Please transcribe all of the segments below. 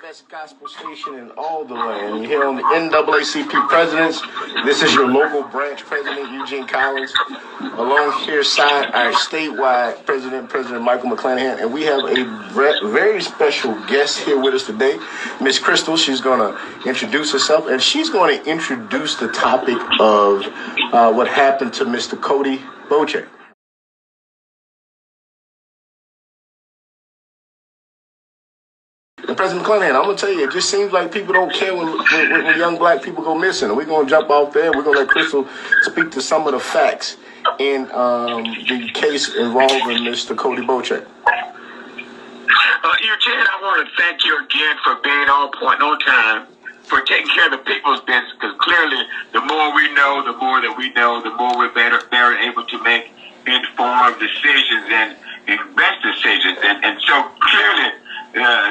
baddest gospel station in all the land. Here on the NAACP Presidents. This is your local branch president, Eugene Collins. Alongside our statewide president, President Michael McClanahan. And we have a very special guest here with us today, Miss Crystal. She's going to introduce herself, and she's going to introduce the topic of what happened to Mr. Cody Bocek. And President McClanahan, I'm going to tell you, it just seems like people don't care when young black people go missing. And we're going to jump off there. We're going to let Crystal speak to some of the facts in the case involving Mr. Cody Bocek. Eugene, I want to thank you again for being on point, on time, for taking care of the people's business, because clearly the more we know, the more that we know, the more we're better able to make informed decisions and best decisions. And so clearly,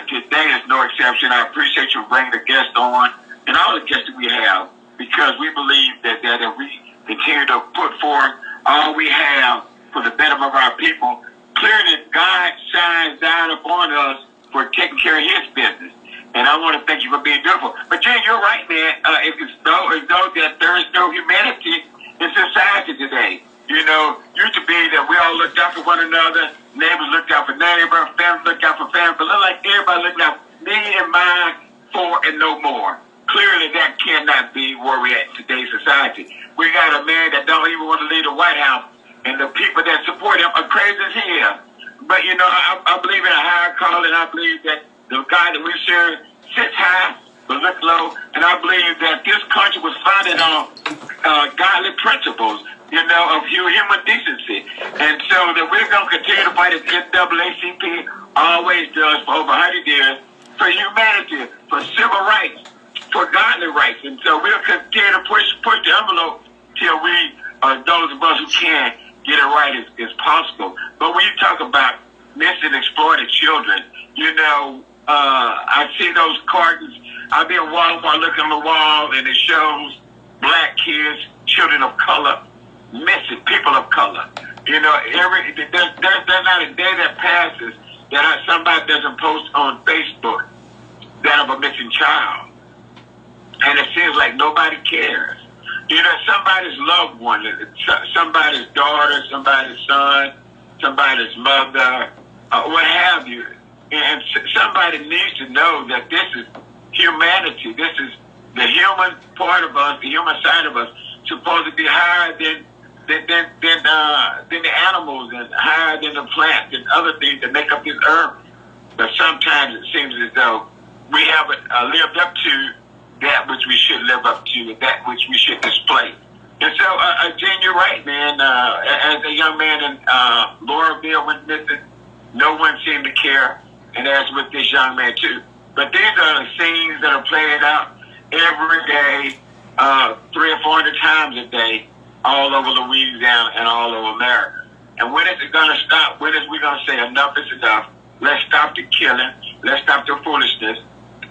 today is no exception. I appreciate you bringing the guest on and all the guests that we have, because we believe that if we continue to put forth all we have for the betterment of our people, clearly God shines down upon us for taking care of his business. And I want to thank you for being beautiful. But Jane, you're right, man. It's though that there is no humanity in society today. You know, used to be that we all looked out for one another, neighbors looked out for neighbor, family looked out for family, but look like everybody looked out me and mine for and no more. Clearly that cannot be where we're at in today's society. We got a man that don't even want to leave the White House, and the people that support him are crazy as he is. But you know, I believe in a higher calling. I believe that the God that we serve sits high but look low, and I believe that this country was founded on godly principles, you know, of human decency. And so that we're going to continue to fight as NAACP always does for over 100 years, for humanity, for civil rights, for godly rights. And so we'll continue to push the envelope till we, those of us who can, get it right as possible. But when you talk about missing exploited children, you know, I see those cartons. I'll be in Walmart looking on the wall, and it shows black kids, children of color, missing, people of color. You know, there's not a day that passes that somebody doesn't post on Facebook that of a missing child. And it seems like nobody cares. You know, somebody's loved one, somebody's daughter, somebody's son, somebody's mother, what have you. And somebody needs to know that this is humanity. This is the human part of us, the human side of us, supposed to be higher than the animals and higher than the plants and other things that make up this earth. But sometimes it seems as though we haven't lived up to that which we should live up to, that which we should display. And so, Jen, you're right, man. As a young man in Lauraville went missing, no one seemed to care, and as with this young man too. But these are the scenes that are played out every day, 300 or 400 times a day, all over Louisiana and all over America. And when is it going to stop? When is we going to say enough is enough? Let's stop the killing. Let's stop the foolishness.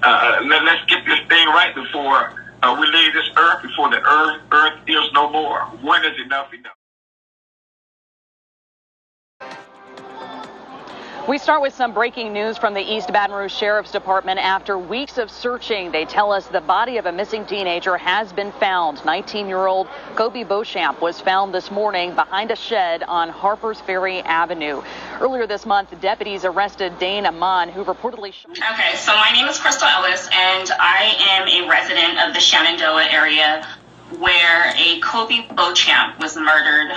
Let's get this thing right before we leave this earth, before the earth is no more. When is enough enough? We start with some breaking news from the East Baton Rouge Sheriff's Department. After weeks of searching, they tell us the body of a missing teenager has been found. 19-year-old Cody Bocek was found this morning behind a shed on Harpers Ferry Avenue. Earlier this month, deputies arrested Dane Amon, who reportedly... Okay, so my name is Crystal Ellis, and I am a resident of the Shenandoah area where a Cody Bocek was murdered,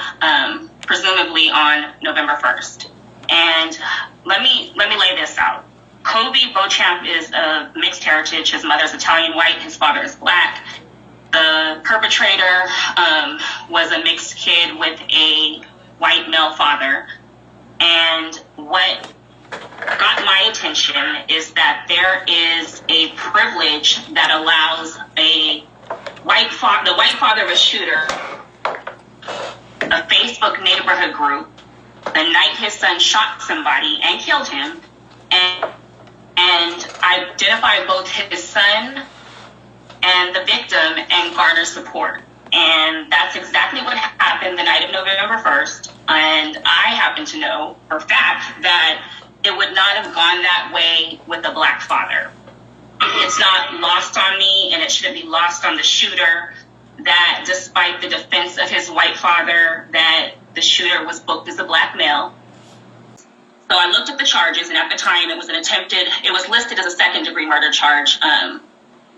presumably on November 1st. And let me lay this out. Cody Bocek is of mixed heritage. His mother's Italian white, his father is black. The perpetrator was a mixed kid with a white male father. And what got my attention is that there is a privilege that allows the white father of a shooter, a Facebook neighborhood group, the night his son shot somebody and killed him, and identify both his son and the victim and garner support. And that's exactly what happened the night of November 1st. And I happen to know for a fact that it would not have gone that way with a black father. it's not lost on me, and it shouldn't be lost on the shooter, that despite the defense of his white father, that the shooter was booked as a black male. So I looked at the charges, and at the time it was listed as a second-degree murder charge,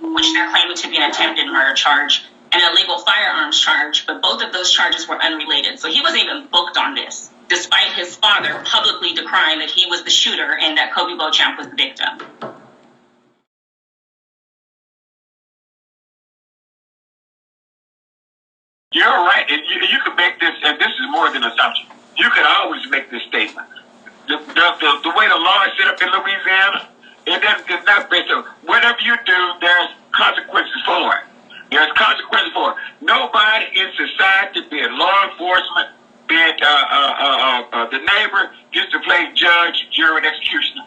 which they're claiming to be an attempted murder charge, and an illegal firearms charge, but both of those charges were unrelated. So he wasn't even booked on this, despite his father publicly decrying that he was the shooter and that Kobe Beauchamp was the victim. You're right, and you could make this, and this is more than assumption. You could always make this statement. The way the law is set up in Louisiana, it's not based on whatever you do, there's consequences for it. There's consequences for it. Nobody in society, be it law enforcement, be it the neighbor, gets to play judge, jury, and executioner.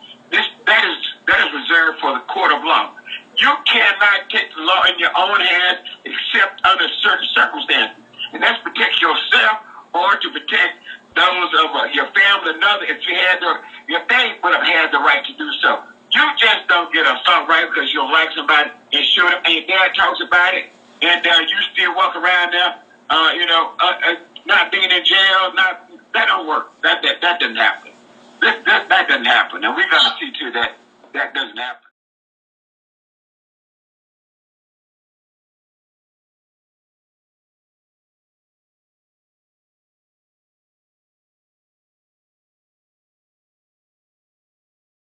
That is reserved for the court of law. You cannot take the law in your own hands except under certain circumstances. And that's to protect yourself or to protect those of your family, another. If they would have had the right to do so. You just don't get assault right because you don't like somebody and shoot them, and your dad talks about it, and you still walk around there, not being in jail. That don't work. That doesn't happen. That doesn't happen, and we got to see to that doesn't happen.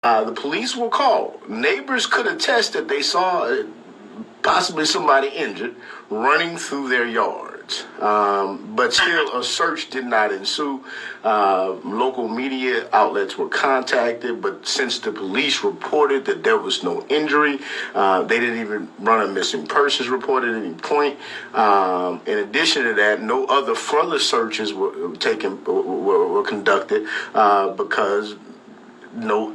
The police were called. Neighbors could attest that they saw possibly somebody injured running through their yards. But still, a search did not ensue. Local media outlets were contacted, but since the police reported that there was no injury, they didn't even run a missing persons report at any point. In addition to that, no other further searches were conducted because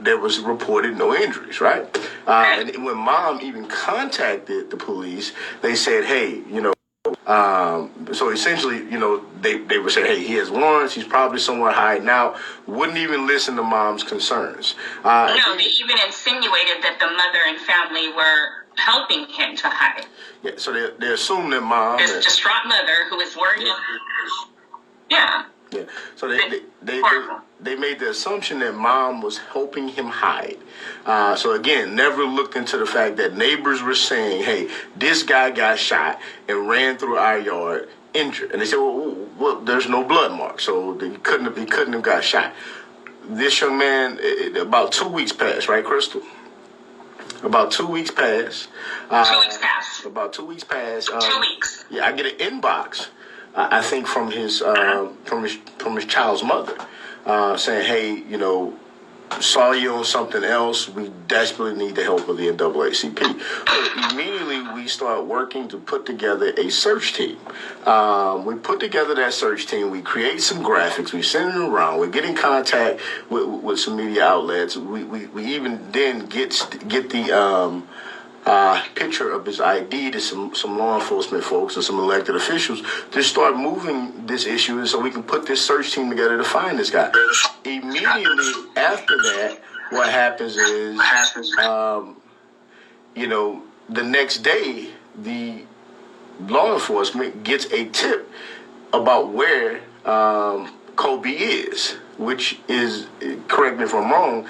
there was reported no injuries, right? And when mom even contacted the police, they said, hey, so essentially, they were saying, hey, he has warrants, he's probably somewhere hiding out, wouldn't even listen to mom's concerns. No, they even insinuated that the mother and family were helping him to hide. Yeah, so they assumed that mom... This distraught mother who was worried... Yeah. Yeah, so they made the assumption that mom was helping him hide. So again, never looked into the fact that neighbors were saying, hey, this guy got shot and ran through our yard injured. And they said, well, there's no blood mark, so he couldn't have got shot. This young man, about 2 weeks passed, right, Crystal? About 2 weeks passed. 2 weeks passed. About 2 weeks passed. 2 weeks. Yeah, I get an inbox. I think from his child's mother, saying, "Hey, saw you on something else. We desperately need the help of the NAACP." So immediately we start working to put together a search team. We put together that search team. We create some graphics. We send it around. We get in contact with some media outlets. We even then get the picture of his ID to some law enforcement folks and some elected officials to start moving this issue so we can put this search team together to find this guy. Immediately after that, what happens is, the next day, the law enforcement gets a tip about where Kobe is, which is, correct me if I'm wrong,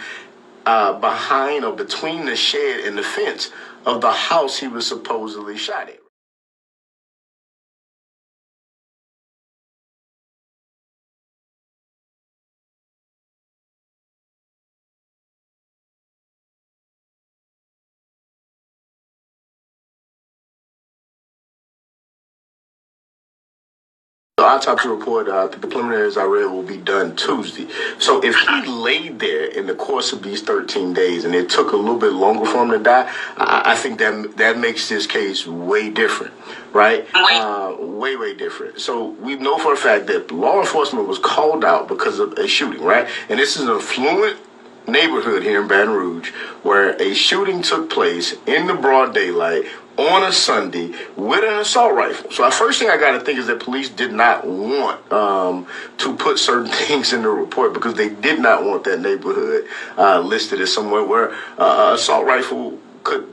behind or between the shed and the fence of the house he was supposedly shot at. The autopsy report, the preliminaries I read, will be done Tuesday. So if he laid there in the course of these 13 days and it took a little bit longer for him to die, I think that makes this case way different, right? Way different. So we know for a fact that law enforcement was called out because of a shooting, right? And this is an affluent neighborhood here in Baton Rouge where a shooting took place in the broad daylight on a Sunday with an assault rifle. So the first thing I got to think is that police did not want to put certain things in the report because they did not want that neighborhood listed as somewhere where assault rifle could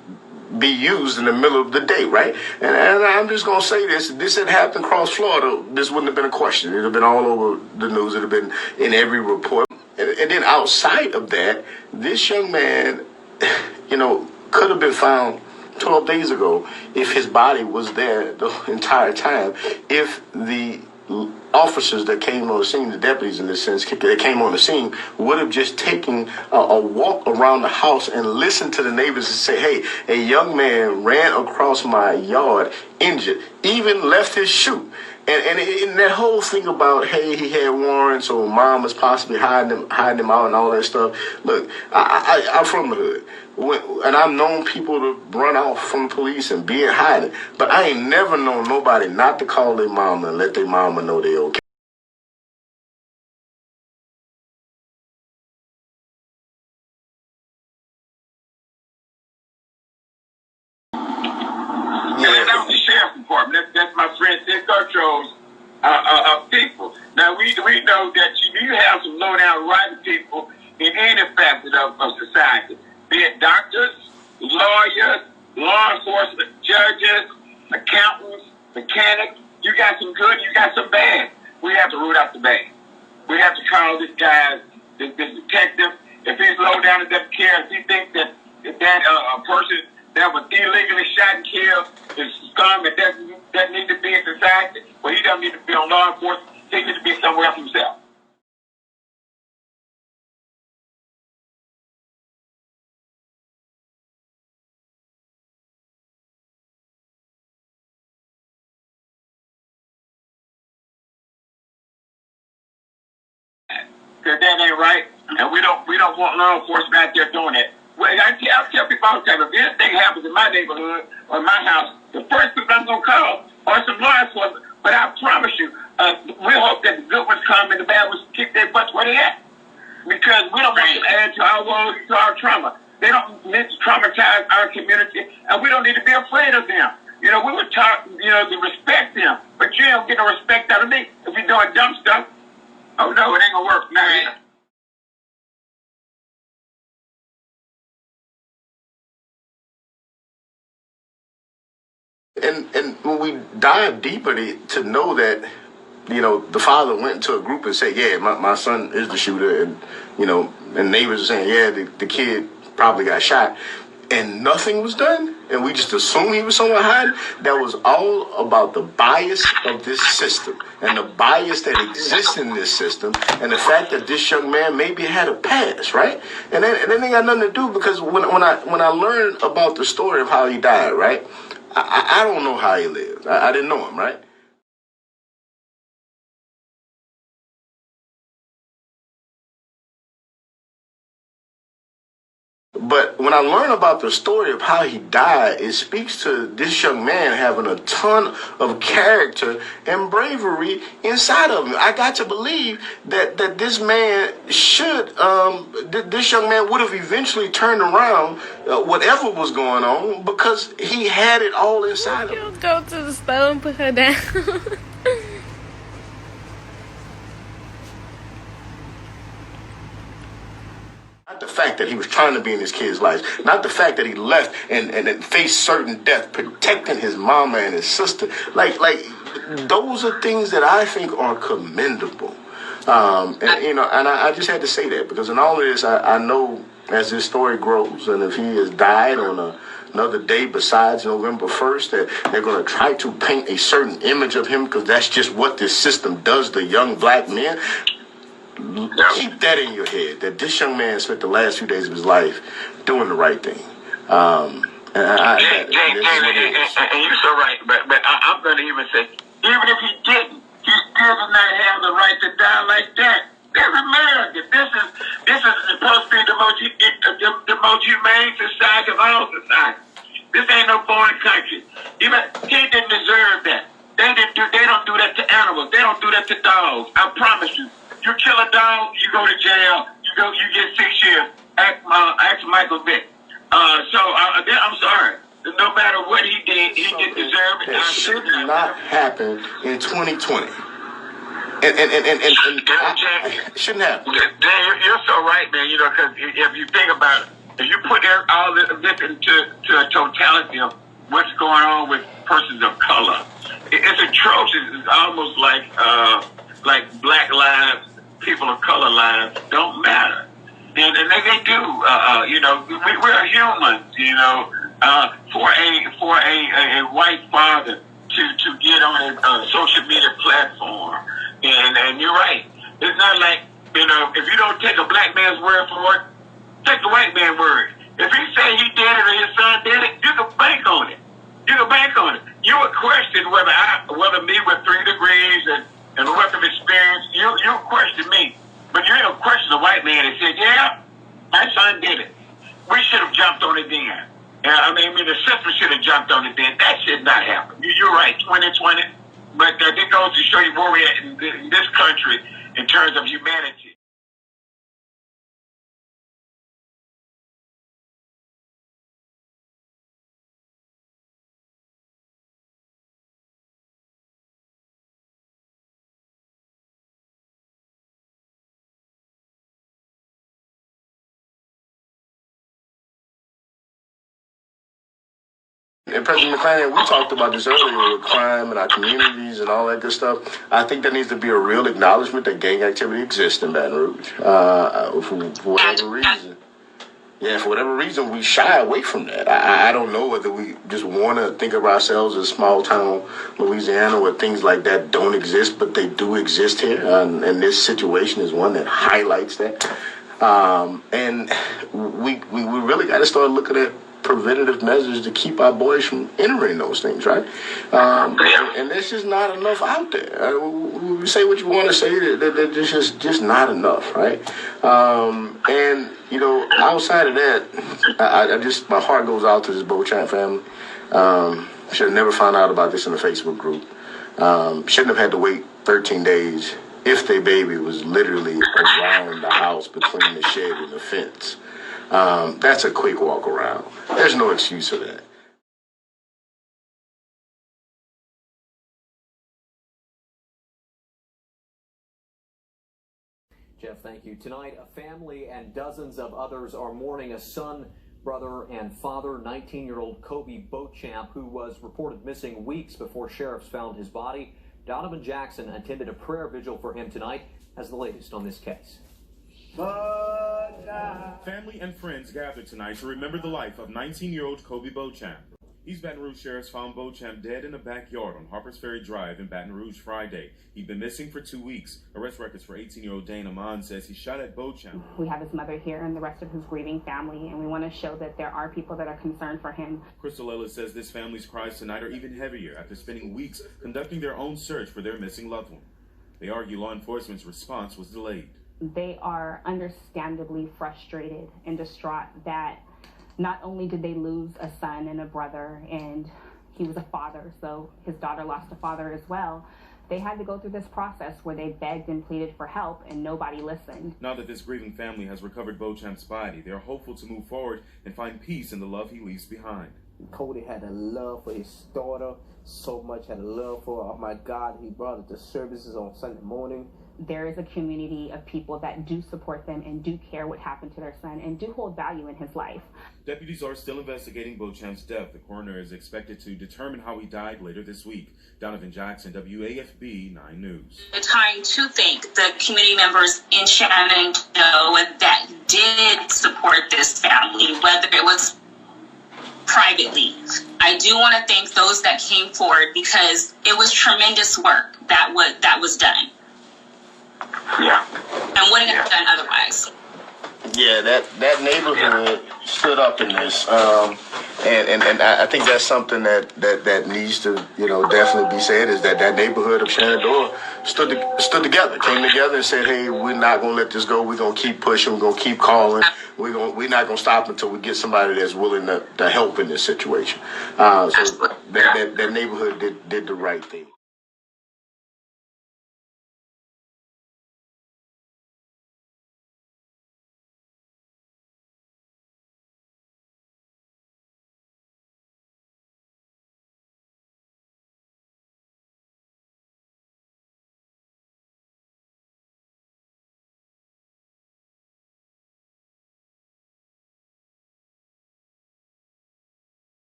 be used in the middle of the day, right? And I'm just going to say this. This had happened across Florida. This wouldn't have been a question. It would have been all over the news. It would have been in every report. And then outside of that, this young man, could have been found 12 days ago if his body was there the entire time. If the officers that came on the scene, the deputies in this sense, that came on the scene, would have just taken a walk around the house and listened to the neighbors and say, hey, a young man ran across my yard injured, even left his shoe. And that whole thing about, hey, he had warrants or mom was possibly hiding him out and all that stuff. Look, I'm from the hood. And I've known people to run off from the police and be in hiding. But I ain't never known nobody not to call their mama and let their mama know they're okay. That's the sheriff's department. That's my friend. They controls people. Now we know that you have some low down rotten people in any facet of society, be it doctors, lawyers, law enforcement, judges, accountants, mechanics. You got some good, you got some bad. We have to root out the bad. We have to call this guy, this detective. If he's low down and doesn't care, if he thinks that a person that was illegally shot and killed is scum and doesn't need to be in society, well, he doesn't need to be on law enforcement. He needs to be somewhere else himself. Because that ain't right, and we don't want law enforcement out there doing that. Well, I tell people all the time, if anything happens in my neighborhood or in my house, the first people I'm going to call are some law enforcement. But I promise you, we hope that the good ones come and the bad ones kick their butts where they at. Because we don't want to add to our woes, to our trauma. They don't need to traumatize our community, and we don't need to be afraid of them. We were taught, to respect them, but you don't get no respect out of me if you're doing dumb stuff. Oh no, it ain't gonna work. Now, And when we dive deeper to know that, the father went into a group and said, yeah, my son is the shooter, and neighbors are saying, yeah, the kid probably got shot, and nothing was done, and we just assumed he was somewhere hiding. That was all about the bias of this system and the bias that exists in this system, and the fact that this young man maybe had a past, right? And then they got nothing to do, because when I learned about the story of how he died, right? I don't know how he lived. I didn't know him, right? But when I learn about the story of how he died, it speaks to this young man having a ton of character and bravery inside of him. I got to believe that this man this young man would have eventually turned around whatever was going on, because he had it all inside of him. Go to the stove and put her down. Not the fact that he was trying to be in his kid's life. Not the fact that he left and faced certain death, protecting his mama and his sister. Like those are things that I think are commendable. And I just had to say that, because in all of this, I know as this story grows, and if he has died on another day besides November 1st, that they're going to try to paint a certain image of him, because that's just what this system does to young black men. Keep that in your head, that this young man spent the last few days of his life doing the right thing. And you're so right, but I'm going to even say, even if he didn't, he still does not have the right to die like that. This is America. This is supposed to be the most humane society of all society. This ain't no foreign country. He didn't deserve that. They don't do that to animals. They don't do that to dogs. I promise you. You kill a dog, you go to jail. You get 6 years. Ask Michael Vick. I'm sorry. No matter what he did, he didn't deserve it. That should not happen in 2020. And it shouldn't happen. Dan, you're so right, man. Because if you think about it, if you put all this into a totality of what's going on with persons of color, it's atrocious. It's almost like black lives, people of color lives don't matter. And they do. We're humans. For a white father to get on a social media platform, and you're right. It's not like if you don't take a black man's word for it, take the white man's word. If he say he did it or his son did it, you can bank on it. You can bank on it. You would question whether me with 3 degrees and a wealth of experience, you question me. But you don't question the white man and say, yeah, my son did it. We should have jumped on it then. The system should have jumped on it then. That should not happen. You're right, 2020. But it goes to show you where we're at in this country in terms of humanity. And President McClellan, we talked about this earlier with crime in our communities and all that good stuff. I think there needs to be a real acknowledgement that gang activity exists in Baton Rouge. For whatever reason. Yeah, for whatever reason, we shy away from that. I don't know whether we just want to think of ourselves as small town Louisiana where things like that don't exist, but they do exist here. And this situation is one that highlights that. And we really got to start looking at preventative measures to keep our boys from entering those things, right? And there's just not enough out there. You say what you want to say, there's just not enough, right? Outside of that, my heart goes out to this Beauchamp family. Should have never found out about this in the Facebook group. Shouldn't have had to wait 13 days if their baby was literally around the house between the shed and the fence. That's a quick walk around. There's no excuse for that. Jeff, thank you. Tonight, a family and dozens of others are mourning a son, brother, and father, 19-year-old Kobe Beauchamp, who was reported missing weeks before sheriffs found his body. Donovan Jackson attended a prayer vigil for him tonight, has the latest on this case. Family and friends gathered tonight to remember the life of 19-year-old Kobe Beauchamp. East Baton Rouge sheriffs found Beauchamp dead in a backyard on Harpers Ferry Drive in Baton Rouge Friday. He'd been missing for 2 weeks. Arrest records for 18-year-old Dane Amon says he shot at Beauchamp. We have his mother here and the rest of his grieving family, and we want to show that there are people that are concerned for him. Crystal Ellis says this family's cries tonight are even heavier after spending weeks conducting their own search for their missing loved one. They argue law enforcement's response was delayed. They are understandably frustrated and distraught that not only did they lose a son and a brother, and he was a father, so his daughter lost a father as well. They had to go through this process where they begged and pleaded for help, and nobody listened. Now that this grieving family has recovered Beauchamp's body, they are hopeful to move forward and find peace in the love he leaves behind. Cody had a love for his daughter, so much had a love for her. Oh my God, he brought her to services on Sunday morning. There is a community of people that do support them and do care what happened to their son and do hold value in his life. Deputies are still investigating Beauchamp's death. The coroner is expected to determine how he died later this week. Donovan Jackson, WAFB 9 News. We're trying to thank the community members in Shenandoah that did support this family, whether it was privately. I do want to thank those that came forward because it was tremendous work that was done. Yeah. And wouldn't have done otherwise. Yeah, that neighborhood stood up in this, and I think that's something that needs to definitely be said, is that neighborhood of Shenandoah stood together, came together and said, hey, we're not gonna let this go. We're gonna keep pushing. We're gonna keep calling. We're not gonna stop until we get somebody that's willing to help in this situation. So that neighborhood did the right thing.